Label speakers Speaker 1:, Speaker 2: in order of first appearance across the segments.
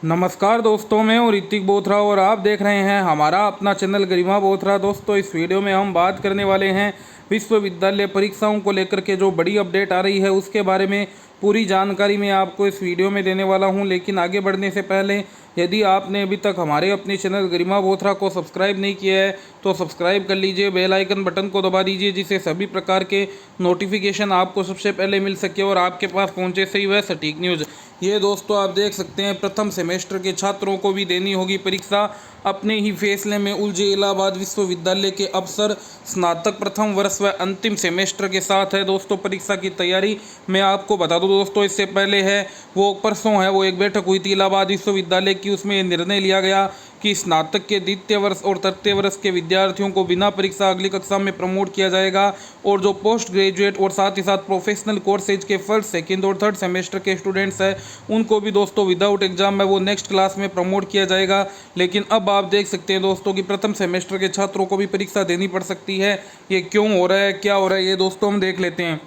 Speaker 1: नमस्कार दोस्तों, मैं हूं ऋतिक बोथरा और आप देख रहे हैं हमारा अपना चैनल गरिमा बोथरा। दोस्तों, इस वीडियो में हम बात करने वाले हैं विश्वविद्यालय परीक्षाओं को लेकर के जो बड़ी अपडेट आ रही है उसके बारे में पूरी जानकारी मैं आपको इस वीडियो में देने वाला हूं। लेकिन आगे बढ़ने से पहले यदि आपने अभी तक हमारे अपने चैनल गरिमा बोथरा को सब्सक्राइब नहीं किया है तो सब्सक्राइब कर लीजिए, बेल आइकन बटन को दबा दीजिए जिससे सभी प्रकार के नोटिफिकेशन आपको सबसे पहले मिल सके और आपके पास पहुंचे सही वह सटीक न्यूज़। ये दोस्तों आप देख सकते हैं, प्रथम सेमेस्टर के छात्रों को भी देनी होगी परीक्षा। अपने ही फैसले में उलझे इलाहाबाद विश्वविद्यालय के अफसर स्नातक प्रथम वर्ष व अंतिम सेमेस्टर के साथ है दोस्तों परीक्षा की तैयारी। मैं आपको बता दूं दोस्तों, इससे पहले है वो परसों है वो एक बैठक हुई थी इलाहाबाद विश्वविद्यालय की। उसमें निर्णय लिया गया कि स्नातक के द्वितीय वर्ष और तृतीय वर्ष के विद्यार्थियों को बिना परीक्षा अगली कक्षा में प्रमोट किया जाएगा और जो पोस्ट ग्रेजुएट और साथ ही साथ प्रोफेशनल कोर्सेज के फर्स्ट, सेकंड और थर्ड सेमेस्टर के स्टूडेंट्स हैं उनको भी दोस्तों विदाउट एग्जाम में वो नेक्स्ट क्लास में प्रमोट किया जाएगा। लेकिन अब आप देख सकते हैं दोस्तों कि प्रथम सेमेस्टर के छात्रों को भी परीक्षा देनी पड़ सकती है। ये क्यों हो रहा है, क्या हो रहा है, ये दोस्तों हम देख लेते हैं।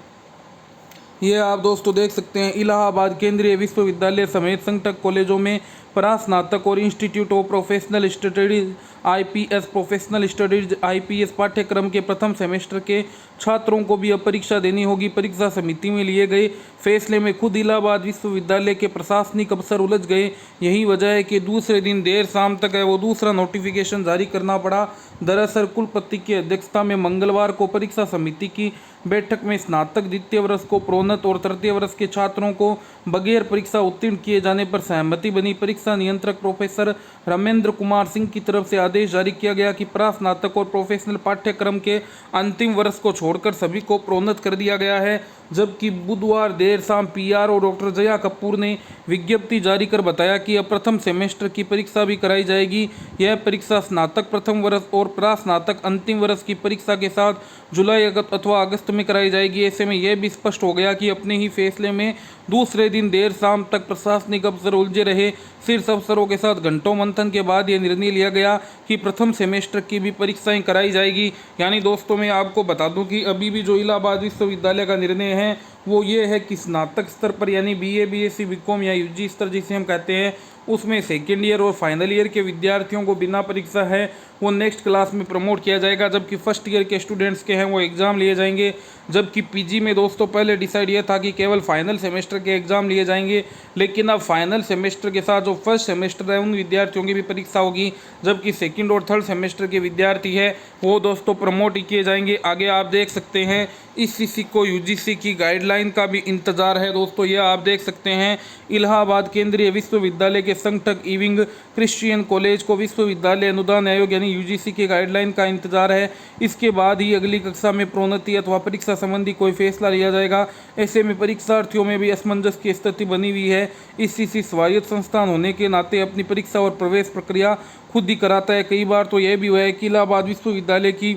Speaker 1: ये आप दोस्तों देख सकते हैं, इलाहाबाद केंद्रीय विश्वविद्यालय समेत संगठक कॉलेजों में परास्नातक और institute of professional studies IPS professional studies IPS पाठ्यक्रम के प्रथम सेमेस्टर के छात्रों को भी अब परीक्षा देनी होगी। परीक्षा समिति में लिए गए फैसले में खुद इलाहाबाद विश्वविद्यालय के प्रशासनिक अफसर उलझ गए। यही वजह है कि दूसरे दिन देर शाम तक है वो दूसरा नोटिफिकेशन जारी करना पड़ा। दरअसल कुलपति की अध्यक्षता में मंगलवार को परीक्षा समिति की बैठक में स्नातक द्वितीय वर्ष को प्रोन्नत और तृतीय वर्ष के छात्रों को बगैर परीक्षा उत्तीर्ण किए जाने पर सहमति बनी। परीक्षा नियंत्रक प्रोफेसर रमेंद्र कुमार सिंह की तरफ से आदेश जारी किया गया कि प्रास्नातक और प्रोफेशनल पाठ्यक्रम के अंतिम वर्ष को छोड़कर सभी को प्रोन्नत कर दिया गया है। जबकि बुधवार देर शाम पीआरओ डॉक्टर जया कपूर ने विज्ञप्ति जारी कर बताया कि अब प्रथम सेमेस्टर की परीक्षा भी कराई जाएगी। यह परीक्षा स्नातक प्रथम वर्ष और प्रास्नातक अंतिम वर्ष की परीक्षा के साथ जुलाई अथवा अगस्त में कराई जाएगी। ऐसे में यह भी स्पष्ट हो गया कि अपने ही फैसले में दूसरे दिन देर शाम तक प्रशासनिक अफसर उलझे रहे। शीर्ष अफसरों के साथ घंटों मंथन के बाद यह निर्णय लिया गया कि प्रथम सेमेस्टर की भी परीक्षाएं कराई जाएगी। यानी दोस्तों मैं आपको बता दूं कि अभी भी जो इलाहाबाद विश्वविद्यालय का निर्णय है वो ये है कि स्नातक स्तर पर यानी बीए, बीएससी, बीकॉम या यूजी स्तर जिसे हम कहते हैं उसमें सेकेंड ईयर और फाइनल ईयर के विद्यार्थियों को बिना परीक्षा है वो नेक्स्ट क्लास में प्रमोट किया जाएगा। जबकि फर्स्ट ईयर के स्टूडेंट्स के हैं वो एग्ज़ाम लिए जाएंगे। जबकि पीजी में दोस्तों पहले डिसाइड ये था कि केवल फाइनल सेमेस्टर के एग्ज़ाम लिए जाएंगे, लेकिन अब फाइनल सेमेस्टर के साथ जो फर्स्ट सेमेस्टर है उन विद्यार्थियों की भी परीक्षा होगी। जबकि सेकंड और थर्ड सेमेस्टर के विद्यार्थी है वो दोस्तों प्रमोट ही किए जाएंगे। आगे आप देख सकते हैं इस को यूजीसी की गाइडलाइन का भी इंतजार है दोस्तों। ये आप देख सकते हैं, इलाहाबाद केंद्रीय विश्वविद्यालय के संगठक इविंग क्रिश्चियन कॉलेज को विश्वविद्यालय अनुदान आयोग यानी यूजीसी की गाइडलाइन का इंतजार है। इसके बाद ही अगली कक्षा में प्रोन्नति अथवा परीक्षा संबंधी कोई फैसला लिया जाएगा। ऐसे में परीक्षार्थियों में भी असमंजस की स्थिति बनी हुई है। इससीसी स्वायत्त संस्थान होने के नाते अपनी परीक्षा और प्रवेश प्रक्रिया खुद ही कराता है। कई बार तो यह भी हुआ है कि इलाहाबाद विश्वविद्यालय की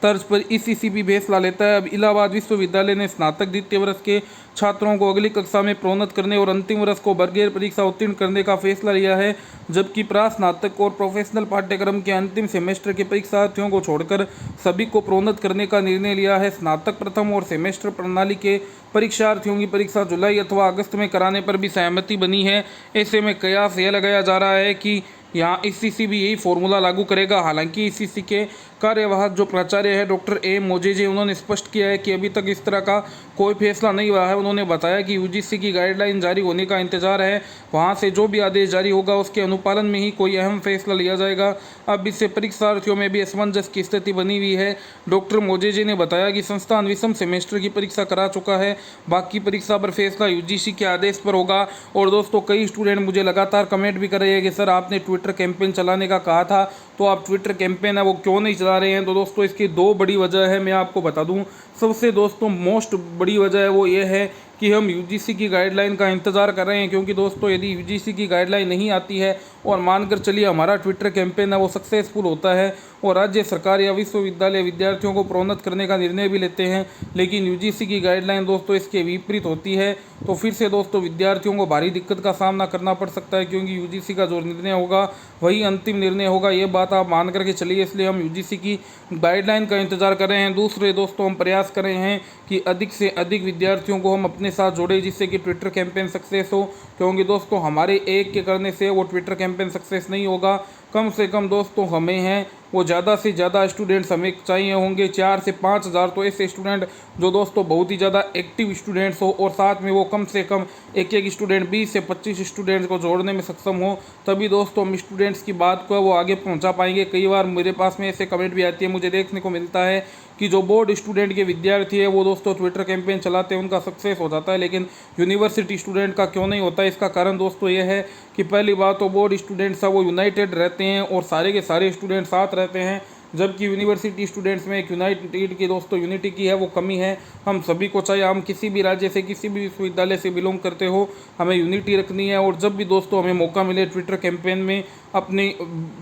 Speaker 1: तर्ज पर ईसीसी भी फैसला लेता है। अब इलाहाबाद विश्वविद्यालय ने स्नातक द्वितीय वर्ष के छात्रों को अगली कक्षा में प्रोन्नत करने और अंतिम वर्ष को बगैर परीक्षा उत्तीर्ण करने का फैसला लिया है। जबकि प्रास्नातक और प्रोफेशनल पाठ्यक्रम के अंतिम सेमेस्टर के परीक्षार्थियों को छोड़कर सभी को प्रोन्नत करने का निर्णय लिया है। स्नातक प्रथम और सेमेस्टर प्रणाली के परीक्षार्थियों की परीक्षा जुलाई अथवा अगस्त में कराने पर भी सहमति बनी है। ऐसे में कयास यह लगाया जा रहा है कि यहाँ ईसीसी भी यही फॉर्मूला लागू करेगा। हालांकि ईसीसी के कार्यवाहक जो प्राचार्य है डॉक्टर ए मोजेजे, उन्होंने स्पष्ट किया है कि अभी तक इस तरह का कोई फैसला नहीं हुआ है। उन्होंने बताया कि यूजीसी की गाइडलाइन जारी होने का इंतजार है, वहां से जो भी आदेश जारी होगा उसके अनुपालन में ही कोई अहम फैसला लिया जाएगा। अब इससे परीक्षार्थियों में भी असमंजस की स्थिति बनी हुई है। डॉक्टर मोजेजे ने बताया कि संस्थान विषम सेमेस्टर की परीक्षा करा चुका है, बाकी परीक्षा पर फैसला यूजीसी के आदेश पर होगा। और दोस्तों कई स्टूडेंट मुझे लगातार कमेंट भी कर रहे हैं कि सर आपने ट्विटर कैंपेन चलाने का कहा था, तो आप ट्विटर कैंपेन है वो क्यों नहीं चला रहे हैं। तो दोस्तों इसकी दो बड़ी वजह है, मैं आपको बता दूं। सबसे दोस्तों मोस्ट बड़ी वजह है वो ये है कि हम यूजीसी की गाइडलाइन का इंतज़ार कर रहे हैं। क्योंकि दोस्तों यदि यूजीसी की गाइडलाइन नहीं आती है और मानकर चलिए हमारा ट्विटर कैंपेन है वो सक्सेसफुल होता है और राज्य सरकार या विश्वविद्यालय विद्यार्थियों को प्रोन्नत करने का निर्णय भी लेते हैं, लेकिन यूजीसी की गाइडलाइन दोस्तों इसके विपरीत होती है, तो फिर से दोस्तों विद्यार्थियों को भारी दिक्कत का सामना करना पड़ सकता है। क्योंकि यूजीसी का जो निर्णय होगा वही अंतिम निर्णय होगा, ये बात आप मान करके चलिए। इसलिए हम यूजीसी की गाइडलाइन का इंतजार कर रहे हैं। दूसरे दोस्तों हम प्रयास कर रहे हैं कि अधिक से अधिक विद्यार्थियों को हम अपने अपने साथ जोड़े जिससे कि ट्विटर कैंपेन सक्सेस हो। क्योंकि दोस्तों हमारे एक के करने से वो ट्विटर कैंपेन सक्सेस नहीं होगा। कम से कम दोस्तों हमें हैं वो ज़्यादा से ज़्यादा स्टूडेंट्स हमें चाहिए होंगे, 4 से 5 हज़ार तो ऐसे स्टूडेंट जो दोस्तों बहुत ही ज़्यादा एक्टिव स्टूडेंट्स हो, और साथ में वो कम से कम एक स्टूडेंट 20 से 25 स्टूडेंट्स को जोड़ने में सक्षम हो। तभी दोस्तों हम स्टूडेंट्स की बात को वो आगे पहुंचा पाएंगे। कई बार मेरे पास में ऐसे कमेंट भी आती है, मुझे देखने को मिलता है कि जो बोर्ड स्टूडेंट के विद्यार्थी है वो दोस्तों ट्विटर कैंपेन चलाते हैं, उनका सक्सेस हो जाता है, लेकिन यूनिवर्सिटी स्टूडेंट का क्यों नहीं होता। इसका कारण दोस्तों ये है कि पहली बात तो बोर्ड स्टूडेंट्स है वो यूनाइटेड रहते हैं और सारे के सारे स्टूडेंट साथ रहते हैं, जबकि यूनिवर्सिटी स्टूडेंट्स में एक यूनाइटेड की दोस्तों यूनिटी की है वो कमी है। हम सभी को चाहिए, हम किसी भी राज्य से किसी भी विश्वविद्यालय से बिलोंग करते हो, हमें यूनिटी रखनी है। और जब भी दोस्तों हमें मौका मिले ट्विटर कैंपेन में अपनी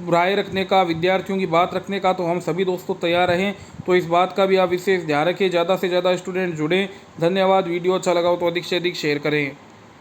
Speaker 1: राय रखने का, विद्यार्थियों की बात रखने का, तो हम सभी दोस्तों तैयार रहें। तो इस बात का भी आप विशेष ध्यान रखें, ज़्यादा से ज़्यादा स्टूडेंट जुड़ें। धन्यवाद। वीडियो अच्छा लगा हो तो अधिक से अधिक शेयर करें।